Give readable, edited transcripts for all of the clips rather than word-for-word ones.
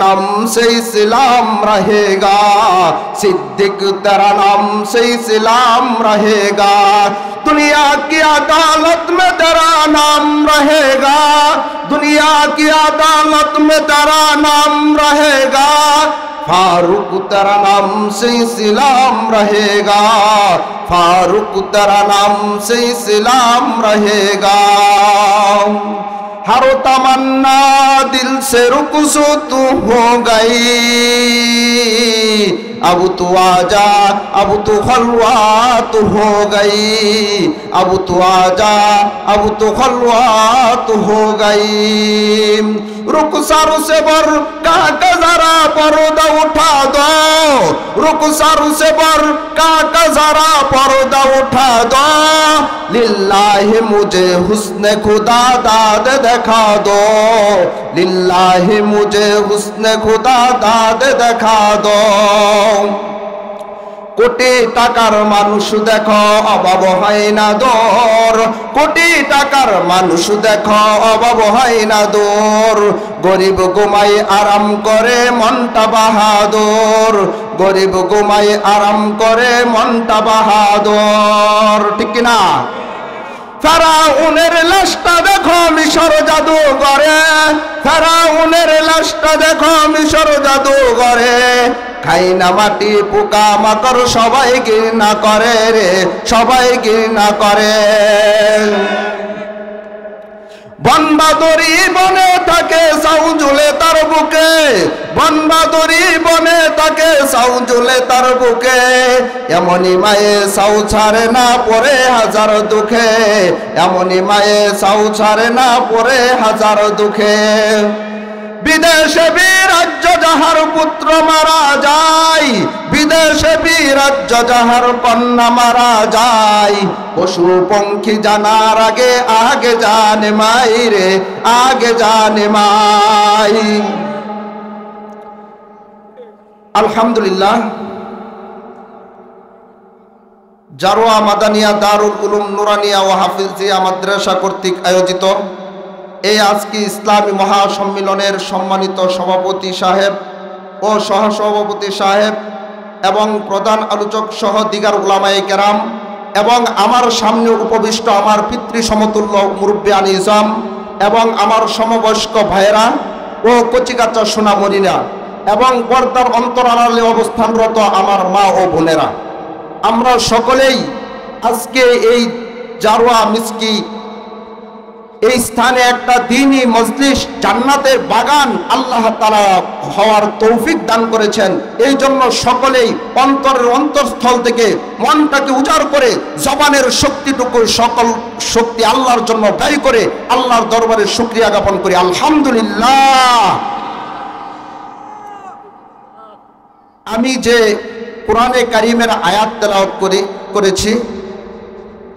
नाम से इस्लाम रहेगा, सिद्दीक तेरा नाम से इस्लाम रहेगा। दुनिया की अदालत में तेरा नाम रहेगा, दुनिया की अदालत में तेरा नाम रहेगा। फारूक तेरा नाम से इस्लाम रहेगा, फारूक तेरा नाम से इस्लाम रहेगा। हर तमन्ना दिल से रुखसत हो गई, अब तू आजा अब तू खलवात हो गई, अब तू आजा अब तू खलवात हो गई। रुखसर से बर का जरा पर्दा उठा दो, रुखसर से बर का जरा पर्दा उठा दो। लिल्लाहि मुझे हुस्न खुदा दाद दिखा दो, लिल्लाहि मुझे हुस्न खुदा दाद दिखा दो। কোটি টাকার মানুষ দেখো অভাব হয় না দর, কোটি টাকার মানুষ দেখো অভাব হয় না দর। গরিব ঘুমায় আরাম করে মনটা বাহাদুর, গরিব ঘুমায় আরাম করে মনটা বাহাদুর, ঠিক কিনা? ফেরাউনের লাশটা দেখো মিশর জাদুঘরে, ফেরাউনের লাশটা দেখো মিশর জাদুঘরে। খাই না মাটি পোকা মাকড় সবাই ঘৃণা করে রে, সবাই ঘৃণা করে। বনবাদরি বনে থাকে সাউ ঝুলে তার বুকে, বনবাদরি বনে থাকে সাউ ঝুলে তার বুকে। এমনই মায়ে সাউ ছাড়ে না পরে হাজার দুঃখে, এমনই মায়ে সাউ ছাড়ে না পরে হাজার দুঃখে। বিদেশে বিরাজ্য যাহার পুত্র মারা যায়, বিদেশে বিরাজ্য যাহার কন্যা মারা যায়। পশু পঙ্খী জানার আগে আগে জানে মাই রে, আগে জানে মাই। আলহামদুলিল্লাহ, জারোয়া মাদানিয়া দারুল উলুম নুরানিয়া ও হাফিজিয়া মাদ্রাসা কর্তৃক আয়োজিত এই আজকে ইসলামী মহাসম্মিলনের সম্মানিত সভাপতি সাহেব ও সহসভাপতি সাহেব এবং প্রধান আলোচক সহ দিগার উলামায়ে কেরাম এবং আমার সামনে উপবিষ্ট আমার পিতৃ সমতুল্য মুরব্বিয়ান ইজাম এবং আমার সমবয়স্ক ভাইয়েরা ও কচিকাচা সোনামণিরা এবং পর্দার অন্তরালে অবস্থানরত আমার মা ও বোনেরা, আমরা সকলেই আজকে এই জারোয়া মিসকি এই স্থানে একটা দ্বীনি মজলিস, জান্নাতের বাগান আল্লাহ তাআলা হওয়ার তৌফিক দান করেছেন। এই জন্য সকলেই অন্তরের অন্তঃস্থল থেকে মনটাকে উজাড় করে জবানের শক্তিটুকু সকল শক্তি আল্লাহর জন্য ব্যয় করে আল্লাহর দরবারে শুকরিয়া জ্ঞাপন করি আলহামদুলিল্লাহ। আমি যে কোরআনে কারিমের আয়াত তেলাওয়াত করেছি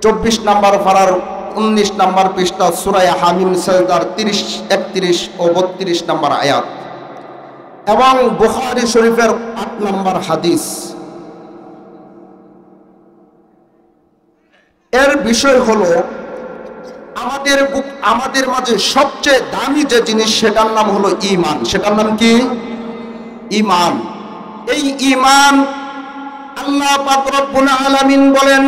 24 নম্বর পারার 19 নম্বর পৃষ্ঠা সূরা হামিম সাজদার 30, 31 ও 32 নম্বর আয়াত এবং বুখারী শরীফের 8 নম্বর হাদিস। এর বিষয় হলো আমাদের মাঝে সবচেয়ে দামি যে জিনিস সেটার নাম হলো ঈমান। সেটার নাম কি? ঈমান। এই ঈমান আল্লাহ পাক রব্বুল আলামিন বলেন,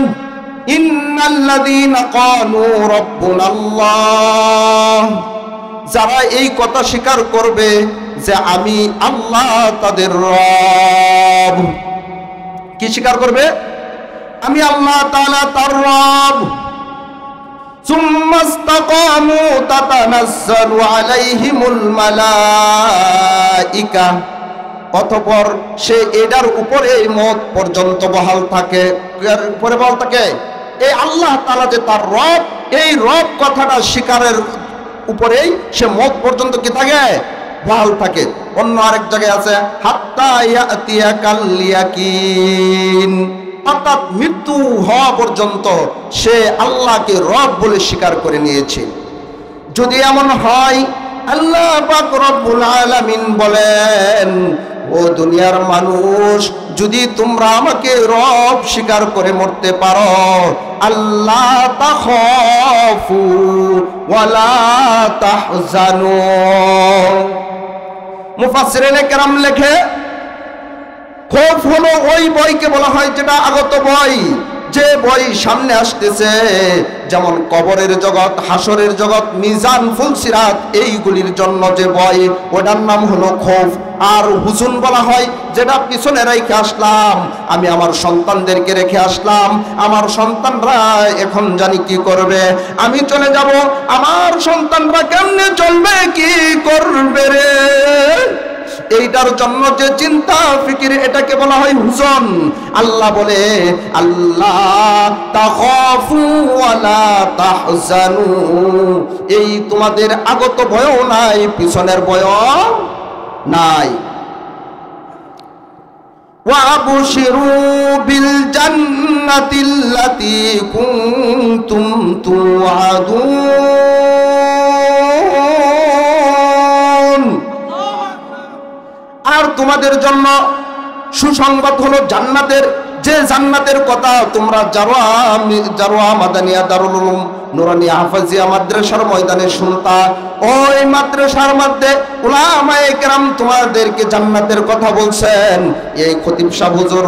ইন্নাল্লাযীনা ক্বালু রাব্বুনাল্লাহ, যারা এই কথা স্বীকার করবে যে আমি আল্লাহ তাদের রব। কি স্বীকার করবে? আমি আল্লাহ তাআলা তার রব। সুম্মাস্তাকামু তাতানাজ্জালু আলাইহিমুল মালাইকা, অতঃপর সে এটার উপরে মত পর্যন্ত বহাল থাকে। উপরে বহাল থাকে এই আল্লাহ তাআলা যে তার রব, এই রব কথাটা স্বীকারের উপরেই সে মত পর্যন্ত কি থাকে? বহাল থাকে। অন্য আরেক জায়গায় আছে হাত্তা ইয়াতিয়াকাল ইয়াকিন, অর্থাৎ মৃত্যু হওয়া পর্যন্ত সে আল্লাহকে রব বলে স্বীকার করে নিয়েছে। যদি এমন হয়, আল্লাহ পাক রব্বুল আলামিন বলেন, ও দুনিয়ার মানুষ, যদি তোমরা আমাকে রব স্বীকার করে মরতে পারো, আল্লাহ তাখাফু ওয়ালা তাহজানু, মুফাসসিরিনে কেরাম লেখে খৌফ হলো ওই ভয়কে বলা হয় যেটা আগত ভয়, যে ভয় সামনে আসতেছে, যেমন কবরের জগৎ, হাসরের জগৎ, মিজান, ফুলসিরাত, এইগুলির জন্য যে ভয়, ওটার নাম হলো খৌফ। আর হুজুন বলা হয় যেটা পিছনে রেখে আসলাম, আমি আমার সন্তানদেরকে রেখে আসলাম, আমার সন্তানরা এখন জানি কি করবে, আমি চলে যাব, আমার সন্তানরা কেমনে চলবে, কি করবে রে, এইটার জন্য যে চিন্তা ফিকির, এটাকে বলা হয় হুজন। আল্লাহ বলে আল্লাহ তাখাফু ওয়ালা তাহজানু, এই তোমাদের আগত ভয়ও নাই, পিছনের ভয়ও নাই। ওয়াবশিরু বিল জান্নাতিল্লাতী কুনতুম তুআদুন, আর তোমাদের জন্য সুসংবাদ হলো জান্নাতের, যে জান্নাতের কথা তোমরা জারোয়া মাদানিয়া দারুল উলুম নুরানিয়া হাফেজিয়া মাদ্রাসার ময়দানে শুনতা, ওই মাদ্রাসার মধ্যে উলামায়ে কেরাম তোমাদেরকে জান্নাতের কথা বলছেন। এই খতিব সাহেব হুজুর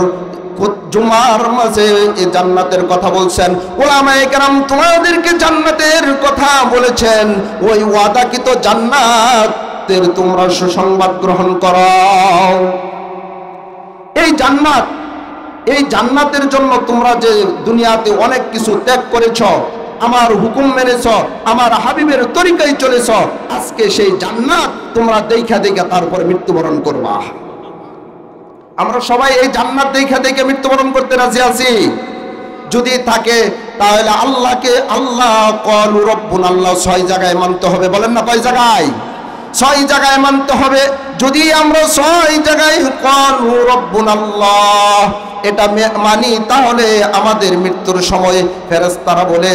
জুমার মাঝে এই জান্নাতের কথা বলছেন, উলামায়ে কেরাম তোমাদেরকে জান্নাতের কথা বলেছেন। ওই ওয়াদাকৃত জান্নাতের তোমরা সুসংবাদ গ্রহণ করো। এই জান্নাতের জন্য তোমরা যে দুনিয়াতে অনেক কিছু ত্যাগ করেছ, আমার হুকুম মেনেছ, আমার হাবিবের তরিকায় চলেছ, আজকে সেই জান্নাত তোমরা দেখা দেখা তারপরে মৃত্যুবরণ করবা। আমরা সবাই এই জান্নাত দেখা দেখে মৃত্যুবরণ করতে রাজি আছি। যদি থাকে তাহলে আল্লাহকে আল্লাহ ক্বালু রাব্বুনা আল্লাহ 6 জায়গায় মানতে হবে। বলেন না কয় জায়গায়? 6 জায়গায় মানতে হবে। যদি আমরা 6 জায়গায় ক্বালু রাব্বুনা আল্লাহ এটা মানি, তাহলে আমাদের মৃত্যুর সময় ফেরেশতারা বলে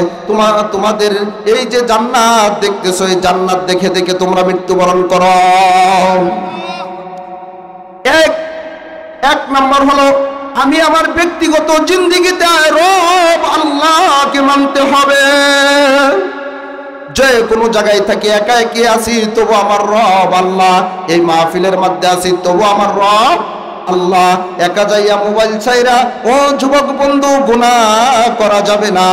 তোমাদের এই যে জান্নাত দেখতেছো, এই জান্নাত দেখে দেখে তোমরা মৃত্যুবরণ করো। এক নম্বর হলো আমি আমার ব্যক্তিগত জিন্দেগিতে রব আল্লাহকে মানতে হবে। যে কোনো জায়গায় থাকি, একা একি আছি তবু আমার রব আল্লাহ, এই মাহফিলের মধ্যে আছি তবু আমার রব আল্লাহ। একা যাইয়া মোবাইল ছাইরা ও যুবক বন্ধু গুনাহ করা যাবে না।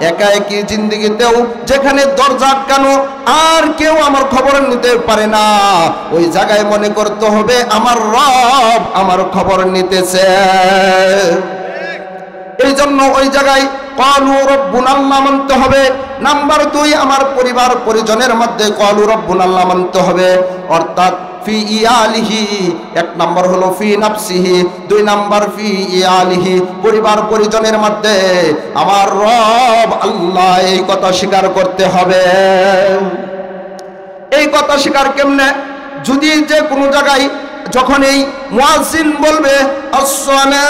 একা একই জিন্দেগিতেও যেখানে দরজা আটকানো, আর কেউ আমার খবর নিতে পারে না, ওই জায়গায় মনে করতে হবে আমার রব আমার খবর নিতেছে। এই জন্য ওই জায়গায় ক্বালু রাব্বুনা আল্লাহ মানতে হবে। নাম্বার 2, আমার পরিবার পরিজনের মধ্যে ক্বালু রাব্বুনা আল্লাহ মানতে হবে, অর্থাৎ ফি ইয়ালিহি। 1 নম্বর হলো ফি নাফসিহি, 2 নম্বর ফি ইয়ালিহি, পরিবার পরিজনের মধ্যে আমার রব আল্লাহ, এই কথা স্বীকার করতে হবে। এই কথা স্বীকার কেমনে? যদি যে কোনো জায়গায় যখন এই মুয়াজ্জিন বলবে আসসালাতু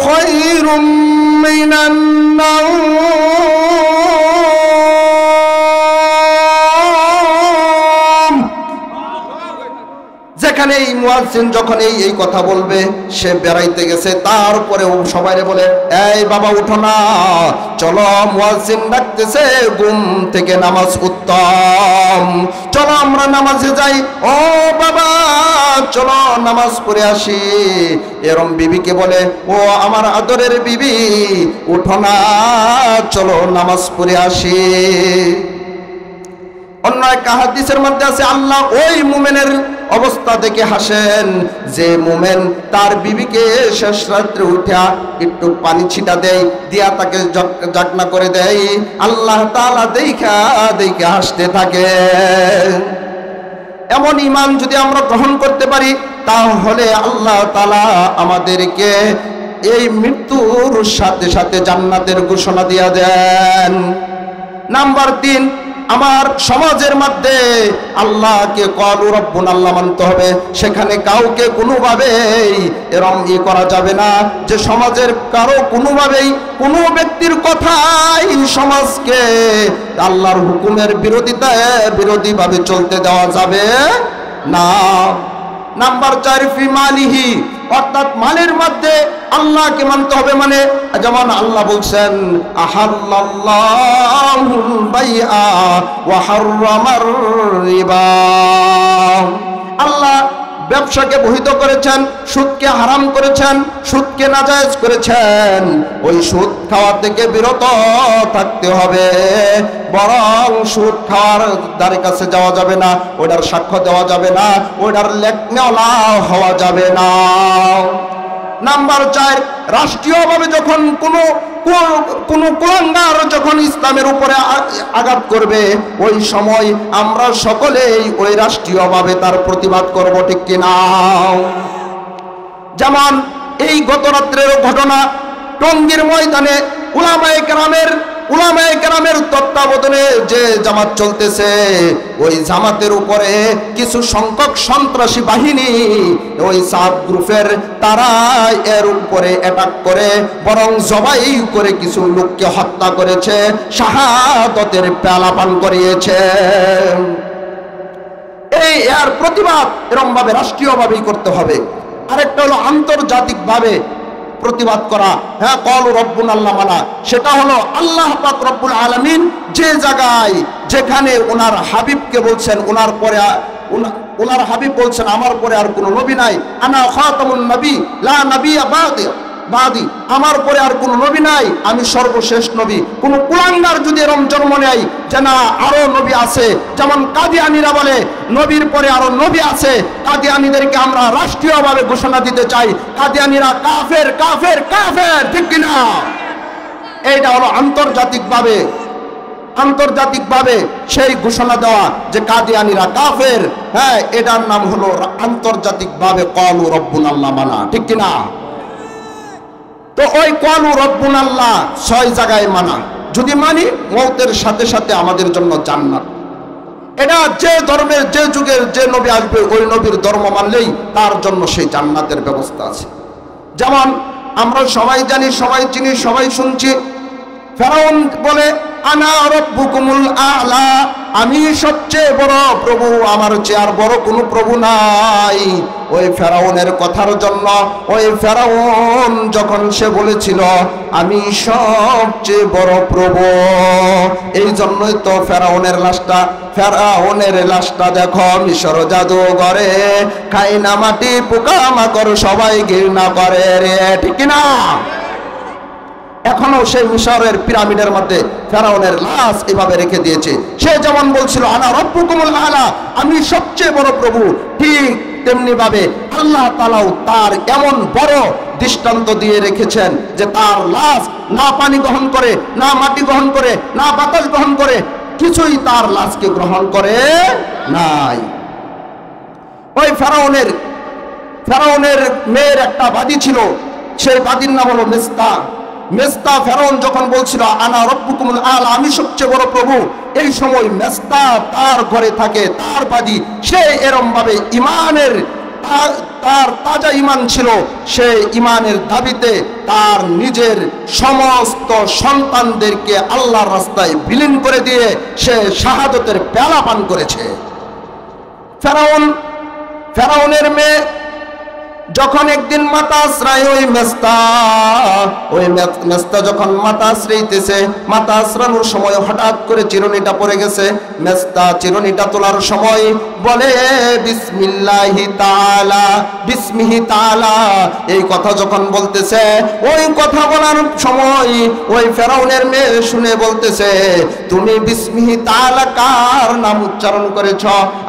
খায়রুম মিনান নাওম, যেখানে এই মুয়াজ্জিন যখন এই কথা বলবে, সে বেড়াইতে গেছে, তারপরেও সবাই বলে এই বাবা উঠো না, চলো মুয়াজ্জিন ডাকতেছে, ঘুম থেকে নামাজ উত্তম, চলো আমরা নামাজে যাই, ও বাবা চলো নামাজ পড়ে আসি। এরম বিবিকে বলে ও আমার আদরের বিবি উঠো না, চলো নামাজ পড়ে আসি। অন্য এক হাদিসের মধ্যে আছে আল্লাহ ওই মুমিনের অবস্থা দেখে হাসেন, যে মুমিন তার বিবিকে শেষ রাত্রে উঠা একটু পানি ছিটা দেয়, দিয়া তাকে জাগনা করে দেয়, আল্লাহ তাআলা দেখা দেখা হাসতে থাকে। এমন ঈমান যদি আমরা গ্রহণ করতে পারি, তাহলে আল্লাহ তাআলা আমাদেরকে এই মৃত্যুর সাথে সাথে জান্নাতের ঘোষণা দিয়া দেন। নাম্বার 3, আমার সমাজের মধ্যে আল্লাহকে ক্বালু রাব্বুনা আল্লাহ মানতে হবে। সেখানে কাউকে কোনোভাবেই এরম করা যাবে না যে সমাজের কারো কোনোভাবেই কোনো ব্যক্তির কথাই সমাজকে আল্লাহর হুকুমের বিরোধীভাবে চলতে দেওয়া যাবে না। নাম্বার 4, ফি মালিহি, অর্থাৎ মালের মধ্যে আল্লাহকে মানতে হবে। মানে যেমন আল্লাহ বলছেন আহাল্লাল্লাহুল বাইআ ওয়া হাররামার রিবা, আল্লাহ ব্যবসাকে বৈধ করেছেন, সুদকে হারাম করেছেন, সুদকে নাজায়েজ করেছেন। ওই সুদ খাওয়া থেকে বিরত থাকতে হবে, বরং সুদ খাওয়ার দ্বারে কাছে যাওয়া যাবে না, ওটার সাক্ষ্য দেওয়া যাবে না, ওটার লেখনেওয়ালা হওয়া যাবে না। নাম্বার 4, রাষ্ট্রীয়ভাবে যখন কোনো কুলাঙ্গার যখন ইসলামের উপরে আঘাত করবে, ওই সময় আমরা সকলেই ওই রাষ্ট্রীয়ভাবে তার প্রতিবাদ করব, ঠিক কিনা? যেমন এই গত রাত্রের ঘটনা, টঙ্গীর ময়দানে উলামায়ে কেরামের তত্ত্বাবধানে যে জামাত চলতেছে, ওই জামাতের উপরে কিছু সংখ্যক সন্ত্রাসী বাহিনী, ওই সাদ গ্রুপের, তারা এর উপরে অ্যাটাক করে বরং জবাই করে কিছু লোককে হত্যা করেছে, শাহাদাতের পেয়ালা পান করিয়েছে। এর প্রতিবাদ এরকমভাবে রাষ্ট্রীয়ভাবেই করতে হবে। আরেকটা হলো আন্তর্জাতিকভাবে প্রতিবাদ করা। হ্যাঁ, কওলু রব্বুনাল্লাহ মানা, সেটা হলো আল্লাহ পাক রব্বুল আলামিন যে জায়গায় যেখানে ওনার হাবিবকে বলছেন, ওনার হাবিব বলছেন আমার পরে আর কোনো নবী নাই, আনা খাতামুন নবী লা নবিয়্যা বাদি, আমার পরে আর কোনো নবী নাই, আমি সর্বশেষ নবী। কোন কুলাঙ্গার যদি এরকম জন্ম নেয় যে না আরো নবী আছে, যেমন কাদিয়ানীরা বলে নবীর পরে আরো নবী আছে, কাদিয়ানীদেরকে আমরা রাষ্ট্রীয়ভাবে ঘোষণা দিতে চাই, কাদিয়ানীরা কাফের কাফের কাফের, ঠিক কিনা? এইটা হলো আন্তর্জাতিকভাবে সেই ঘোষণা দেওয়া যে কাদিয়ানীরা কাফের। হ্যাঁ, এটার নাম হলো আন্তর্জাতিকভাবে কওলু রব্বুনাল্লাহ মানা, ঠিক কিনা? তো ওই কওলু রব্বুনাল্লাহ 6 জায়গায় মানা, যদি মানি মওতের সাথে সাথে আমাদের জন্য জান্নাত। এটা যে ধর্মের যে যুগের যে নবী আসবে, ওই নবীর ধর্ম মানলেই তার জন্য সেই জান্নাতের ব্যবস্থা আছে। যেমন আমরা সবাই জানি, সবাই চিনি, সবাই শুনছি, ফেরাউন বলে আনা রব্বুকুমুল আ'লা, আমি সবচেয়ে বড় প্রভু, আমার চেয়ে আর বড় কোনো প্রভু নাই। ওই ফেরাউনের কথার জন্য, ওই ফেরাউন যখন সে বলেছিল আমি সবচেয়ে বড় প্রভু, এই জন্যই তো ফেরাউনের লাশটা দেখো মিশর জাদুঘরে, খাইনা মাটি পোকামাকড় সবাই ঘৃণা করে রে, ঠিক না? এখনো সেই মিশরের পিরামিডের মধ্যে ফেরাউনের লাশ এভাবে রেখে দিয়েছে। সে যেমন বলছিল আনা রব্বুকুমুল আ'লা, আমি সবচেয়ে বড় প্রভু, ঠিক তেমনি ভাবে আল্লাহ তাআলাও তার এমন বড় দৃষ্টান্ত দিয়ে রেখেছেন যে তার লাশ না পানি গ্রহণ করে, না মাটি গ্রহণ করে, না বাতাস গ্রহণ করে, কিছুই তার লাশকে গ্রহণ করে নাই। ওই ফেরাউনের মেয়ের একটা বাদী ছিল, সেই বাদীর নাম হলো মেস্তা। ফেরাউন যখন বলছিল আনা রব্বুকুমুল আ'লা, আমি সবচেয়ে বড় প্রভু, এই সময় মেস্তা তার ঘরে থাকে, তার বাদী, সে এরম ভাবে তার তাজা ঈমান ছিল, সে ঈমানের দাবিতে তার নিজের সমস্ত সন্তানদেরকে আল্লাহর রাস্তায় বিলীন করে দিয়ে সে শাহাদাতের পেয়ালা পান করেছে। ফেরাউনের মেয়ে যখন একদিন মাথা আশ্রয়, ওই মেস্তা যখন মাথা আশ্রইতেছে, মাথা আশ্রানোর সময় হঠাৎ করে চিরুনিটা পড়ে গেছে। মেস্তা চিরুনিটা তোলার সময় বলে বিসমিল্লাহি তাআলা, এই কথা যখন বলতেছে, ওই কথা বলার সময় ওই ফেরাউনের মেয়ে শুনে বলতেছে তুমি বিসমিহি তাআলা কার নাম উচ্চারণ করেছ?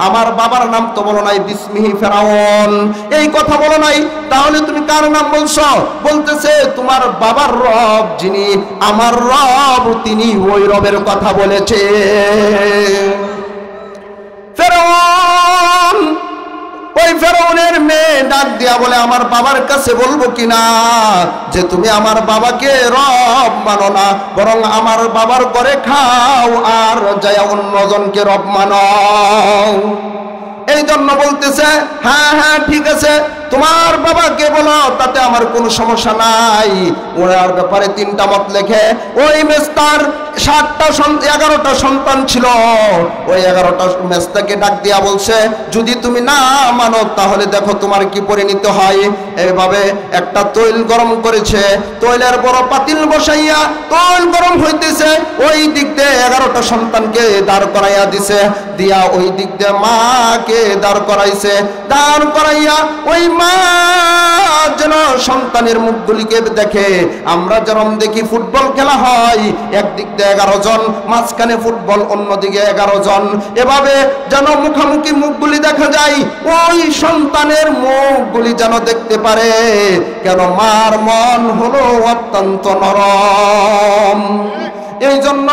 আমার বাবার নাম তো বলো নাই, বিসমিহি ফেরাউন, এই কথা বলো নাই, তাহলে তুমি কার নাম বলছো? বলতেছে তোমার বাবার রব যিনি আমার রব, তিনি ওই রবের কথা বলেছে। ফেরাউনের মেয়ে ডাক দিয়া বলে আমার বাবার কাছে বলবো কিনা যে তুমি আমার বাবাকে রব মানো না, বরং আমার বাবার ঘরে খাও আর যায় অন্যজনকে রব মানো। এই জন্য বলতেছে হ্যাঁ ঠিক আছে, তোমার বাবাকে বলো, তাতে আমার কোনো সমস্যা নাই। ওনার ব্যাপারে 3টা মত লেখে। ওই মেস্তার 11টা সন্তান ছিল। ওই 11টা মেস্তাকে ডাক দিয়া বলছে, যদি তুমি না মানো তাহলে দেখো তোমার কি পরিণত হয়। এইভাবে একটা তৈল গরম করেছে, তৈলের বড় পাতিল বসাইয়া তৈল গরম হইতেছে, ওই দিক দিয়ে 11টা সন্তানকে দাঁড় করাইয়া দিছে, দিয়া ওই দিক দিয়ে মাকে দাঁড় করাইছে। দাঁড় করাইয়া ওই মা যেন সন্তানের মুখগুলিকে দেখে। আমরা যেরকম দেখি ফুটবল খেলা হয়, একদিক দিয়ে 11 জন, মাঝখানে ফুটবল, অন্যদিকে 11 জন, এভাবে যেন মুখামুখি মুখগুলি দেখা যায়। ওই সন্তানের মুখগুলি যেন দেখতে পারে। কেন? মার মন হলো অত্যন্ত নরম। এই জন্য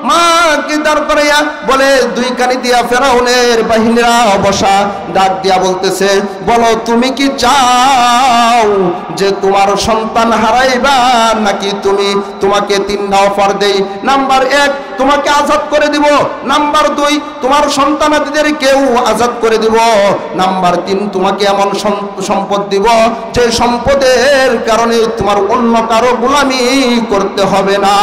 মাকে দাঁড় করাইয়া বলে, 2 কানি দিয়া ফেরাউনের বাহিনীরা বসা, ডাক দিয়া বলতেছে, বলো তুমি কি চাও যে তোমার সন্তান হারাইবা, নাকি তোমাকে 3টা অফার দেই। নাম্বার 1, তোমাকে আজাদ করে দিব। নাম্বার 2, তোমার সন্তানাদিদের কেউ আজাদ করে দিব। নাম্বার 3, তোমাকে এমন সম্পদ দিব যে সম্পদের কারণে তোমার অন্য কারো গোলামি করতে হবে না।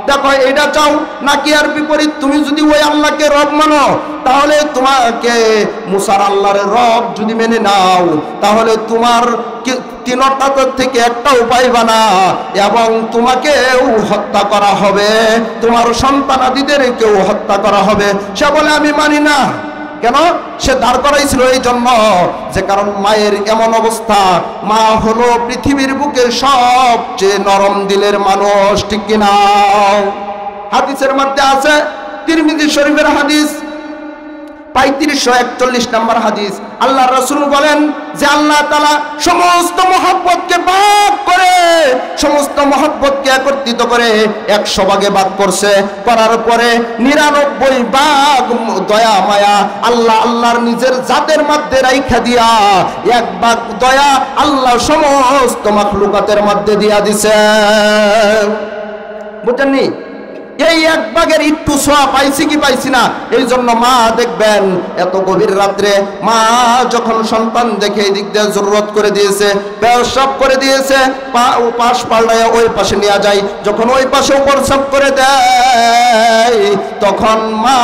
দেখো, এটা চাও নাকি আর বিপরীত? তুমি যদি ওই আল্লাহকে রব মানো, তাহলে তোমাকে মুসার আল্লাহর রব যদি মেনে নাও, তাহলে তোমার 3টা থেকে একটা উপায় বানা, এবং তোমাকেও হত্যা করা হবে, তোমার সন্তানাদিদেরকেও হত্যা করা হবে। সে বলে, আমি মানি না। কেন? সে দাঁড় করাইছিল এই জন্য যে কারণ মায়ের এমন অবস্থা, মা হলো পৃথিবীর বুকে সবচেয়ে নরম দিলের মানুষ, ঠিক কিনা? হাদিসের মধ্যে আছে, তিরমিজি শরীফের হাদিস 3541 নম্বর হাদিস। আল্লাহ রাসূল বলেন যে আল্লাহ তাআলা সমস্ত মহব্বতকে ভাগ করে, সমস্ত মহব্বতকে একত্রিত করে 100 ভাগে ভাগ করছে। করার পরে 99 ভাগ দয়া মায়া আল্লাহর নিজের জাতের মধ্যে রাইখা দিয়া 1 ভাগ দয়া আল্লাহ সমস্ত মাখলুকাতের মধ্যে দিয়া দিছে। বুঝছেননি? এই 1 ভাগের একটু ছোঁয়া পাইছি কি পাইছি না। এই জন্য মা দেখবেন এত গভীর রাত্রে মা যখন সন্তান দেখে এই দিক দিয়ে জরুরত করে দিয়েছে, পেশাব করে দিয়েছে, পাশ পাল্টায় ওই পাশে নিয়ে যায়, যখন ওই পাশে প্রস্রাব করে দেয়, তখন মা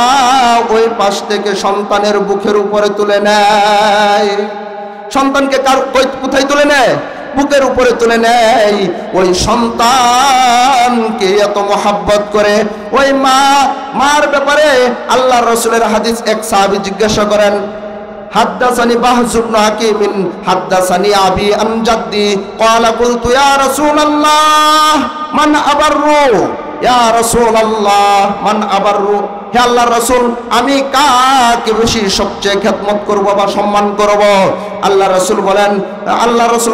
ওই পাশ থেকে সন্তানের বুকের উপরে তুলে নেয়। সন্তানকে কোথায় তুলে নেয়? বুকের উপরে তুলে নেয়। ওই সন্তানকে এত মোহাব্বত করে ওই মার ব্যাপারে আল্লাহর রাসূলের হাদিস, এক সাহাবী জিজ্ঞাসা করেন, হাদ্দাসানি বাহজ ইবনে হাকিম হাদ্দাসানি আবি আন জাদ্দি ক্বালা কুলতু ইয়া রাসূলুল্লাহ মান আবাররু, ইয়া রাসূলুল্লাহ মান আবাররু, হে আল্লাহর রাসূল, আমি কাকে বেশি সবচেয়ে খেদমত করব বা সম্মান করব? আল্লাহর রাসূল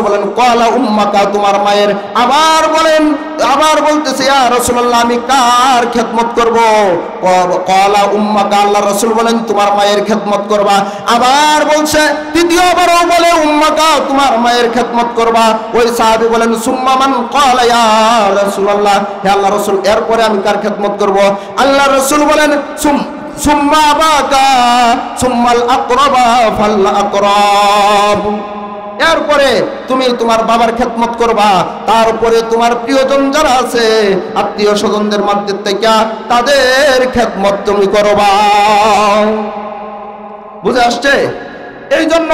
বলেন ক্বালা উম্মাকা, তোমার মায়ের। আবার বলতেছে, ইয়া রাসূলুল্লাহ, আমি কার খেদমত করব? ক্বালা উম্মাকা, আল্লাহর রাসূল বলেন তোমার মায়ের খেদমত করবা। আবার বলছে, তৃতীয়বারও বলে উম্মাকা, তোমার মায়ের খেদমত করবা। ওই সাহাবী বলেন সুম্মা মান, ক্বালা ইয়া রাসূলুল্লাহ, হে আল্লাহর রাসূল, এরপরে আমি কার খেদমত করব? আল্লাহর রাসূল বলেন সুম্মা আবাকা সুম্মাল আকরাবা ফাল আকরাব, এরপরে তুমি তোমার বাবার খেদমত করবা, তারপরে তোমার প্রিয়জন যারা আছে আত্মীয় স্বজনদের মধ্যে থেকে তাদের খেদমত তুমি করবা। বুঝে আসছে? এই জন্য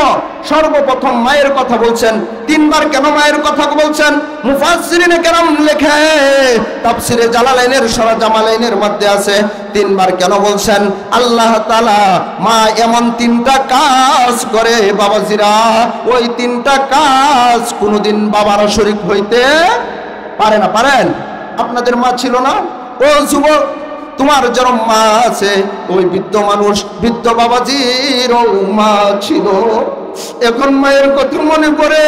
সর্বপ্রথম মায়ের কথা বলছেন। 3 বার কেন মায়ের কথা বলছেন? মুফাসসিরিনে কেরাম লেখে, তাফসিরে জালালাইনের সূরা জামালাইনের মধ্যে আছে 3 বার কেন বলছেন। আল্লাহ তাআলা মা এমন 3টা কাজ করে বাবাজিরা, ওই 3টা কাজ কোনোদিন বাবার শরীক হইতে পারে না। পারেন? আপনাদের মা ছিল না? ও যুবক, তোমার যেরকম মা আছে, ওই বৃদ্ধ মানুষ, বৃদ্ধ বাবাজির মা ছিল। এখন মায়ের কথা মনে পড়ে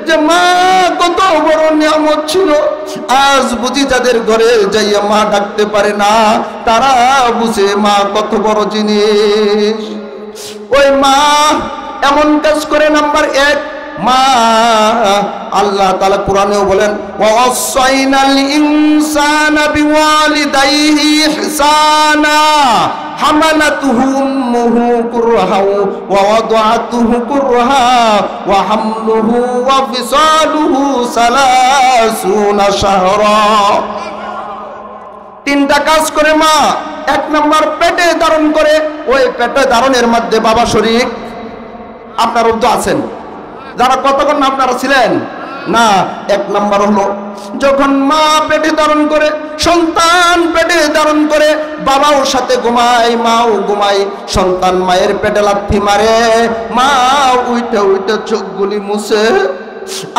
যে মা কত বড় নিয়ামত ছিল। আজ বুঝি যাদের ঘরে যাইয়া মা ডাকতে পারে না, তারা বুঝে মা কত বড় জিনিস। ওই মা এমন কাজ করে, নাম্বার 1, মা আল্লাহ তাআলা কোরআনেও বলেন ওয়াসাইনাল ইনসানা বিওয়ালিদাইহি ইহসানা হামালাতুহু উম্মুহু কুরহা ওয়া ওয়াদাআতুহু কুরহা ওয়া হামলুহু ওয়া ফিসালুহু 30 শাহরা। তিনটা কাজ করে মা। এক নাম্বার পেটে ধারণ করে, ওই পেটে ধারণের মধ্যে বাবা শরীক। আপনার উদ্যোগ আছেন যারা কতক্ষণ আপনারা ছিলেন না। এক নাম্বার হলো যখন মা পেটে ধারণ করে, সন্তান পেটে ধারণ করে, বাবাও সাথে ঘুমায়, মাও ঘুমায়, সন্তান মায়ের পেটে লাথি মারে, মা উইটা উইটা চোখগুলি মুছে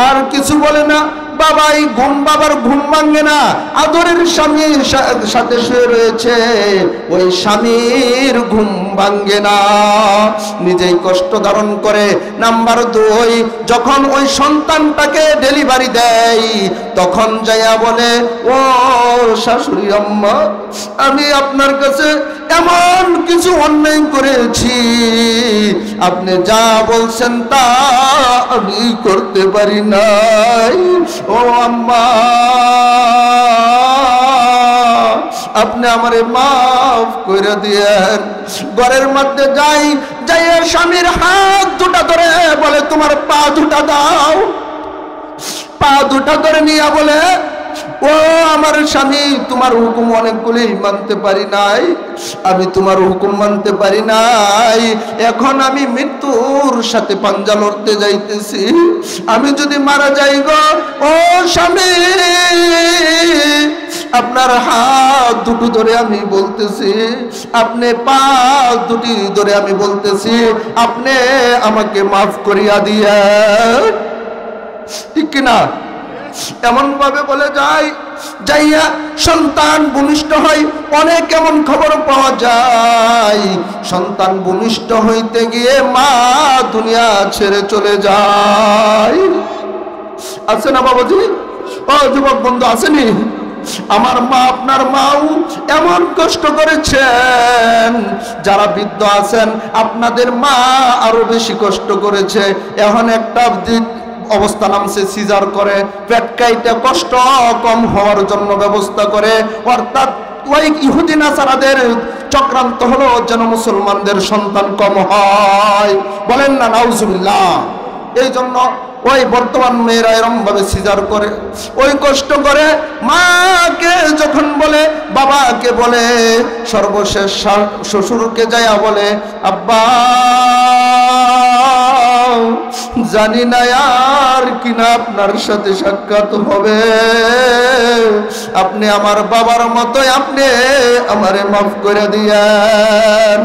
আর কিছু বলে না। বাবাই ঘুম, বাবার ঘুম ভাঙে না। আদরের স্বামীর সাথে শুয়ে রয়েছে, ওই স্বামীর ঘুম ভাঙে না, নিজেই কষ্ট ধারণ করে। নাম্বার 2, যখন ওই সন্তানটাকে ডেলিভারি দেয় তখন যাইয়া বলে ও শাশুড়ি আম্মা, আমি আপনার কাছে এমন কিছু অন্যায় করেছি, আপনি যা বলছেন তা আমি করতে পারি নাই। ও আম্মা, আপনি আমারে মাফ করে দিয়েন। ঘরের মধ্যে যাইয়া স্বামীর হাত দুটা ধরে বলে তোমার পা দুটা দাও। পা দুটা ধরে নিয়ে বলে ও আমার স্বামী, তোমার হুকুম অনেকগুলি মানতে পারি নাই, আমি তোমার হুকুম মানতে পারি নাই, এখন আমি মৃত্যুর সাথে পাঞ্জা লড়তে যাইতেছি, আমি যদি মারা যাই গো ও স্বামী, আপনার হাত দুটো ধরে আমি বলতেছি, আপনি পা দুটি ধরে আমি বলতেছি, আপনি আমাকে মাফ করিয়া দিয়ে, ঠিক কিনা? এমন ভাবে বলে যাইয়া সন্তান ভূমিষ্ঠ হয়। অনেক এমন খবর পাওয়া যায় সন্তান ভূমিষ্ঠ হইতে গিয়ে মা দুনিয়া ছেড়ে চলে যায়। আছে না বাবাজি? ও যুবক বন্ধু, আসেনি? আমার মা, আপনার মাও এমন কষ্ট করেছেন, যারা বৃদ্ধ আছেন আপনাদের মা আরো বেশি কষ্ট করেছে। এখন একটা অবস্থা নামছে সিজার করে, পেট কাইটা কষ্ট কম হওয়ার জন্য ব্যবস্থা করে, অর্থাৎ ওই ইহুদি নাসারাদের চক্রান্ত হলো যেন মুসলমানদের সন্তান কম হয়। বলেন না নাউজুবিল্লাহ। এই জন্য ওই বর্তমান মেয়েরা এরম ভাবে সিজার করে, ওই কষ্ট করে। মাকে যখন বলে, বাবাকে বলে, সর্বশেষ শ্বশুরকে যাইয়া বলে আব্বা জানি না আর কিনা আপনার সাথে সাক্ষাৎ হবে, আপনি আমার বাবার মতোই, আপনি আমারে মাফ করে দিয়েন।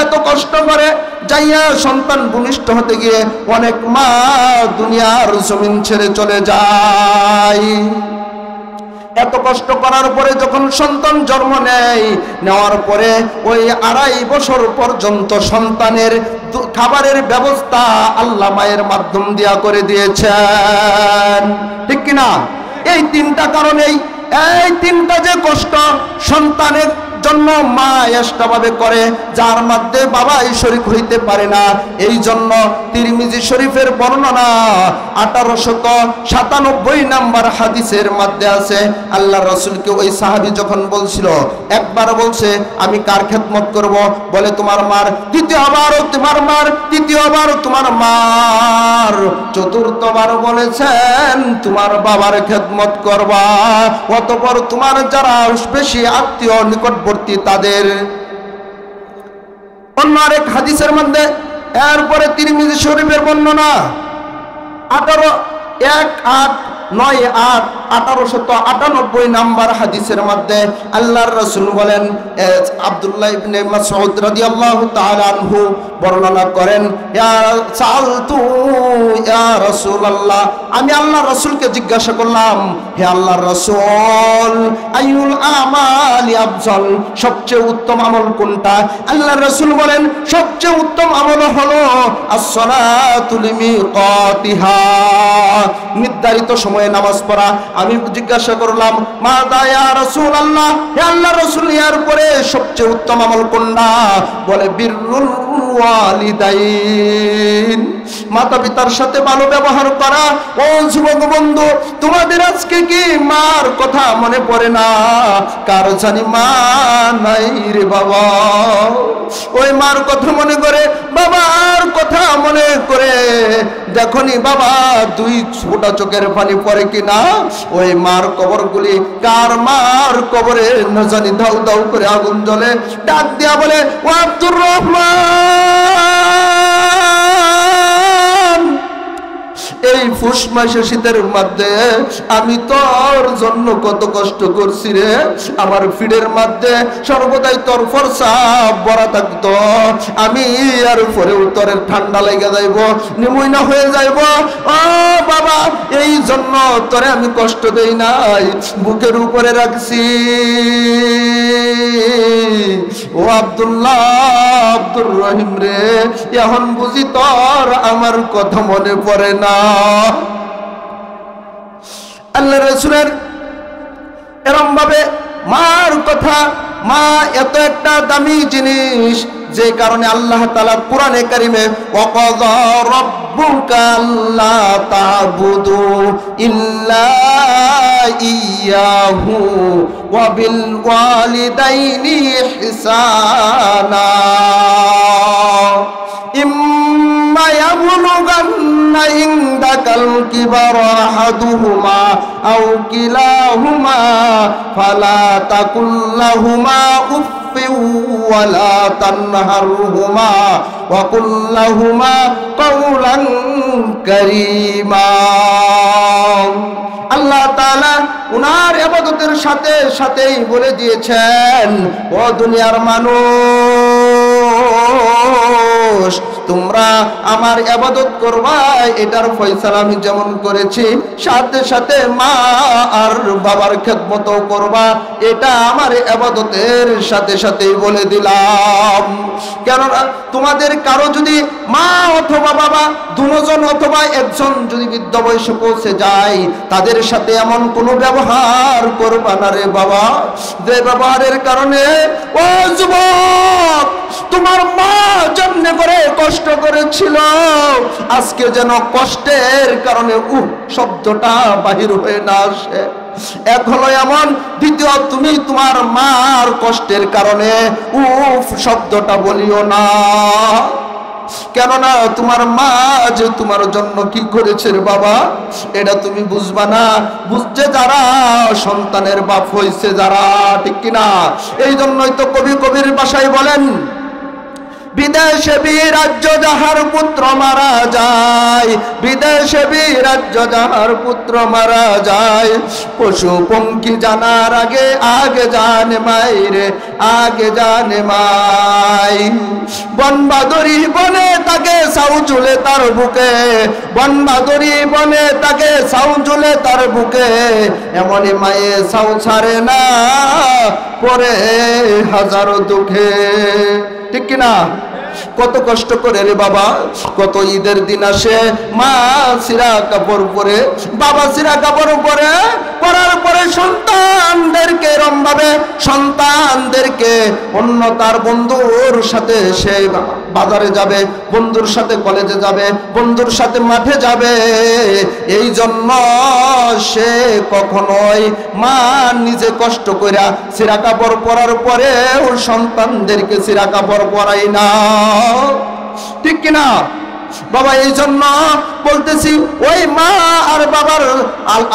এত কষ্ট করে যাইয়া সন্তান ভূমিষ্ঠ হতে গিয়ে অনেক মা দুনিয়ার জমিন ছেড়ে চলে যায়। এত কষ্ট করার পরে যখন সন্তান জন্ম নেওয়ার পরে ওই 2.5 বছর পর্যন্ত সন্তানের খাবারের ব্যবস্থা আল্লাহ মায়ের মাধ্যম দিয়া করে দিয়েছেন, ঠিক কিনা? এই 3টা কারণেই, এই 3টা যে কষ্ট সন্তানের জন্য মা এক্সট্রাভাবে করে, যার মধ্যে বাবাই শরীক হইতে পারে না। এই জন্য তিরমিজি শরীফের বর্ণনা 1897 নাম্বার হাদিসের মধ্যে আছে, আল্লাহ রাসূলকে ওই সাহাবী যখন বলছিল, একবার বলছে আমি কার খেদমত করব, বলে তোমার মার, দ্বিতীয়বারও তোমার মার, তৃতীয়বার তোমার মার, চতুর্থবার বলেছেন তোমার বাবার খেদমত করবা, অতঃপর তোমার যারা বেশি আত্মীয় নিকটবর্তী তাদের। অন্য আরেক হাদিসের মধ্যে এরপরে তিরমিজি শরীফের বর্ণনা 1898 নাম্বার হাদিসের মধ্যে আল্লাহর রাসূল বলেন, আব্দুল্লাহ ইবনে মাসউদ রাদিয়াল্লাহু তাআলা আনহু বর্ণনা করেন, ইয়া রাসূলুল্লাহ, আমি আল্লাহর রাসূলকে জিজ্ঞাসা করলাম, হে আল্লাহর রাসূল, আইয়ুল আমালি আফজাল, সবচেয়ে উত্তম আমল কোনটা? আল্লাহর রাসূল বলেন, সবচেয়ে উত্তম আমল হলো as-salatu লিমিকাতিহা, নির্ধারিত সময়ে নামাজ পড়া। আমি জিজ্ঞাসা করলাম মা দায়া রাসূলুল্লাহ, হে আল্লাহর রাসূল এর পরে সবচেয়ে উত্তম আমল কোনটা? বলে বিররুল ওয়ালিদাইন, মাতা পিতার সাথে ভালো ব্যবহার করা। ও যুবক বন্ধু, তোমাদের আজকে কি মার কথা মনে পড়ে না? কার জানি মা নাই রে বাবা, ওই মার কথা মনে করে, বাবার কথা মনে করে দেখনি বাবা দুই ফোঁটা চোখের পানি পড়ে কিনা? ওই মার কবরগুলি, কার মার কবরে না জানি দাউ দাউ করে আগুন জ্বলে। ডাক দিয়া বলে ও আব্দুর রহমান, এই ফুস মাসে শীতের মধ্যে আমি তোর জন্য কত কষ্ট করছি রে। আমার ফিডের মধ্যে সর্বদাই তোর ফরসা ভরা থাকতো, আমি আর পরে উত্তরের ঠান্ডা লেগে যাইব, নিমুইনা হয়ে যাইব। ও বাবা, এই জন্য তোরে আমি কষ্ট দেই নাই, বুকের উপরে রাখছি। ও আব্দুল্লাহ, আব্দুর রহিম রে, এখন বুঝি তোর আমার কথা মনে পড়ে না। আল্লাহ রাসূলের এরকম ভাবে মার কথা, মা এত একটা দামি জিনিস, যে কারণে আল্লাহ তাআলা কোরআনে কারিমে ওয়াকাযা রাব্বুকা আল্লা তা'বুদু ইল্লা ইয়্যাহু ওয়া বিল ওয়ালিদাইনি ইহসানা ইম্মা ইয়াবলুগান্না ইনদাকাল কিবারা আহাদুহুমা আও কিলাহুমা ফালা তাকুল লাহুমা উফফিন ওয়ালা তানহারহুমা ওয়া কুল লাহুমা কাওলান কারীমা। আল্লাহ তাআলা উনার ইবাদতের সাথে সাথেই বলে দিয়েছেন, ও দুনিয়ার মানুষ, তোমরা আমার ইবাদত করবা, এটার ফয়সালা আমি যেমন করেছি, সাথে সাথে মা আর বাবার খেদমত করবা, এটা আমার ইবাদতের সাথে সাথেই বলে দিলাম। কেননা তোমাদের কারো যদি মা অথবা বাবা দুজন অথবা একজন যদি বৃদ্ধ বয়সে পৌঁছে যায়, তাদের সাথে এমন কোনো ব্যবহার করবা না রে বাবা, যে ব্যবহারের কারণে ও যুবক তোমার মা যেমনি করে কষ্ট করেছিল, আজকে যেন কষ্টের কারণে শব্দটা বাহির হয়ে না আসে। এক হলো এমন, দ্বিতীয় তুমি তোমার মার কষ্টের কারণে শব্দটা বলিও না। কেননা তোমার মা যে তোমার জন্য কি করেছে রে বাবা, এটা তুমি বুঝবা না। বুঝছে যারা সন্তানের বাপ হয়েছে যারা, ঠিক কিনা? এই জন্যই তো কবির ভাষায় বলেন, বিদেশে বিরাজ্য যাহার পুত্র মারা যায়, বিদেশে বিরাজ্য যাহার পুত্র মারা যায়, পশু পঙ্খী জানার আগে আগে জানে মাই রে, আগে জানে মাই। বনবাদরি বনে তাকে সাউ চুলে তার বুকে, বনবাদরি বনে তাকে সাউ চুলে তার বুকে, এমনই মায়ে সাউ ছাড়ে না পরে হাজারো দুঃখে, ঠিক কিনা? কত কষ্ট করে রে বাবা, কত ঈদের দিন আসে, মা সিরা কাপড় পরে, বাবা সিরা কাপড় পরে, পরার পরে সন্তানদেরকে এরম ভাবে, সন্তানদেরকে অন্য তার বন্ধুর সাথে সে বাজারে যাবে, বন্ধুর সাথে কলেজে যাবে, বন্ধুর সাথে মাঠে যাবে, এই জন্য সে কখনোই মা নিজে কষ্ট কইরা সিরা কাপড় পরার পরে ওর সন্তানদেরকে সিরা কাপড় পরাই না, ঠিক কিনা বাবা? এই জন্য বলতেছি, ওই মা আর বাবার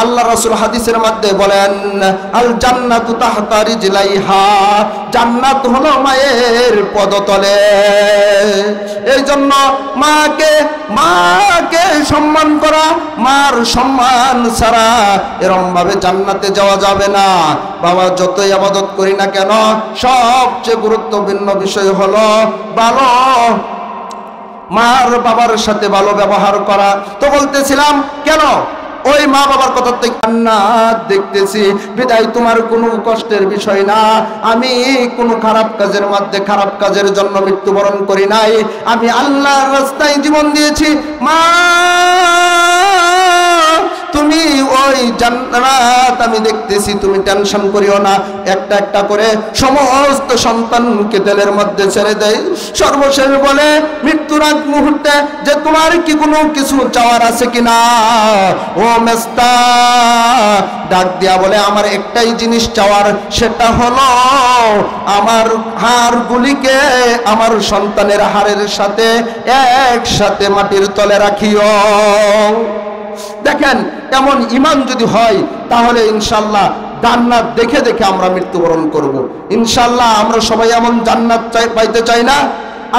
আল্লাহ রাসূল হাদিসের মধ্যে বলেন, আল জান্নাতু তাহতা রিজলাইহা, জান্নাত হলো মায়ের পদতলে। এই জন্য মাকে সম্মান করা, মার সম্মান ছাড়া এরকম ভাবে জান্নাতে যাওয়া যাবে না। বাবা যতই ইবাদত করি না কেন, সবচেয়ে গুরুত্বপূর্ণ বিষয় হলো ভালো মার বাবার সাথে ভালো ব্যবহার করা। তো বলতেছিলাম, কেন ওই মা বাবার কথা থেকে জান্নাত দেখতেছি, বিদায় তোমার কোনো কষ্টের বিষয় না। আমি কোনো খারাপ কাজের মধ্যে খারাপ কাজের জন্য মৃত্যুবরণ করি নাই, আমি আল্লাহর রাস্তায় জীবন দিয়েছি। মা তুমি ওই জান্নাত আমি দেখতেছি, তুমি টেনশন করিও না। একটা একটা করে সমস্ত সন্তানকে তেলের মধ্যে ছেড়ে দেয়। সর্বশেষ বলে মৃত্যুর আগ মুহূর্তে যে তোমার কি কোনো কিছু চাওয়ার আছে কিনা? ও মেস্তা ডাক দিয়া বলে আমার একটাই জিনিস চাওয়ার, সেটা হলো আমার হাড়গুলিকে আমার সন্তানের হাড়ের সাথে একসাথে মাটির তলে রাখিও। দেখেন এমন ঈমান যদি হয় তাহলে ইনশাআল্লাহ জান্নাত দেখে দেখে আমরা মৃত্যুবরণ করব। ইনশাআল্লাহ আমরা সবাই এমন জান্নাত পাইতে চাই না?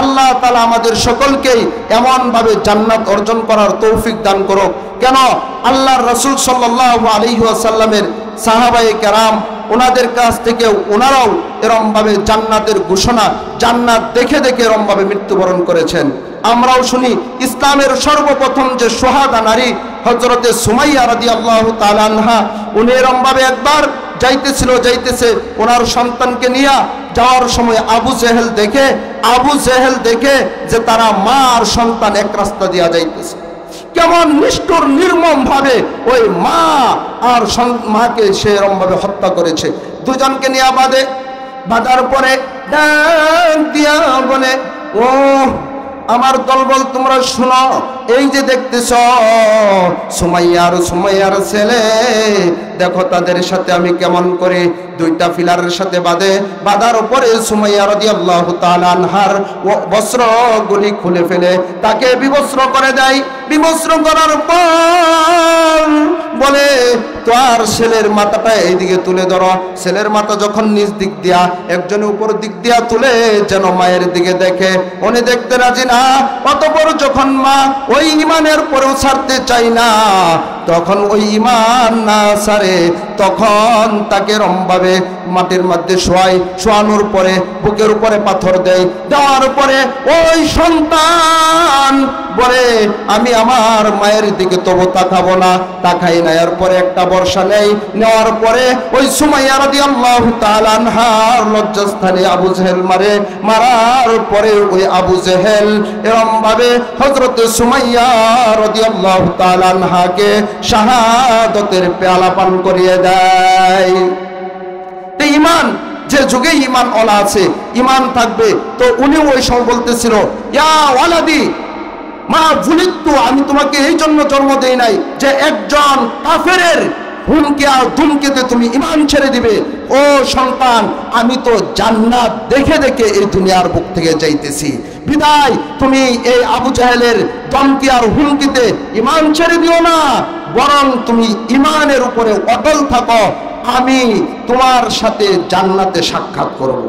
আল্লাহ তাআলা আমাদের সকলকেই এমন ভাবে জান্নাত অর্জন করার তৌফিক দান করুক। কেন আল্লাহর রাসূল সাল্লাল্লাহু আলাইহি ওয়াসাল্লামের সাহাবায়ে কেরাম ওনাদের কাছ থেকে ওনারাও এরকম ভাবে জান্নাতের ঘোষণা, জান্নাত দেখে দেখে এরকম ভাবে মৃত্যুবরণ করেছেন। আমরাও শুনি ইসলামের সর্বপ্রথম যে সোহাদা নারী হযরতে সুমাইয়া রাদিয়াল্লাহু তাআলা আনহা, উনি এরকম ভাবে একবার যাইতেছে ওনার সন্তানকে নিয়ে যাওয়ার সময় আবু জেহেল দেখে যে তারা মা আর সন্তান এক রাস্তা দিয়া যাইতেছে। কেমন নিষ্ঠুর নির্মম ভাবে ওই মা আর মাকে সে এরকম ভাবে হত্যা করেছে। দুজনকে নিয়ে বাঁধার পরে ডাক দিয়া বলে, ও আমার দলবল তোমরা শুনো, এই যে দেখতেছ সুমাইয়ার ছেলে, দেখো তাদের সাথে আমি কেমন করে দুইটা ফিলারের সাথে বাঁধার উপরে সুমাইয়া রাদিয়াল্লাহু তাআলা আনহার বস্ত্রগুলি খুলে ফেলে তাকে বিবস্ত্র করে দেয়। বিবস্ত্র করার পর বলে তোর ছেলের মাথাটা এইদিকে তুলে ধরো। ছেলের মাথা যখন নিজ দিক দিয়া একজনের উপর দিক দিয়া তুলে যেন মায়ের দিকে দেখে, উনি দেখতে রাজি না। অতঃপর যখন মা ওই ঈমানের পরেও ছাড়তে চাই না, তখন ওই ঈমান না ছাড়ে, তখন তাকে রমভাবে মাটির মধ্যে শোয়ানোর পরে বুকের উপরে পাথর দেওয়ার পরে ওই সন্তান বলে আমি আমার মায়ের দিকে তবু তাকাবো না, তাকাই না। এরপরে একটা বর্ষা নেওয়ার পরে ওই সুমাইয়া রাদিয়াল্লাহু তাআলা আনহার লজ্জাস্থানে আবু জেহেল মারার পরে ওই আবু জেহেল এরকম ভাবে হযরত সুমাইয়া রাদিয়াল্লাহু তাআলা আনহাকে শাহাদাতের পেয়ালা পান করিয়ে দেয়। এই ঈমান যে যুগে ঈমান ওলা আছে, ঈমান থাকবে। তো উনি ওই সময় বলতেছিল, ইয়া ওয়ালাদি মা বুলিতু, আমি তোমাকে এই জন্য জন্ম দেই নাই যে একজন কাফেরের হুমকি আর ধুমকিতে তুমি ঈমান ছেড়ে দিবে। ও সন্তান, আমি তো জান্নাত দেখে দেখে এই দুনিয়ার বুক থেকে যাইতেছি, বিদায় তুমি এই আবু জাহেলের ধমকি আর হুমকিতে ঈমান ছেড়ে দিও না, বরং তুমি ঈমানের উপরে অটল থাকো, আমি তোমার সাথে জান্নাতে সাক্ষাৎ করব।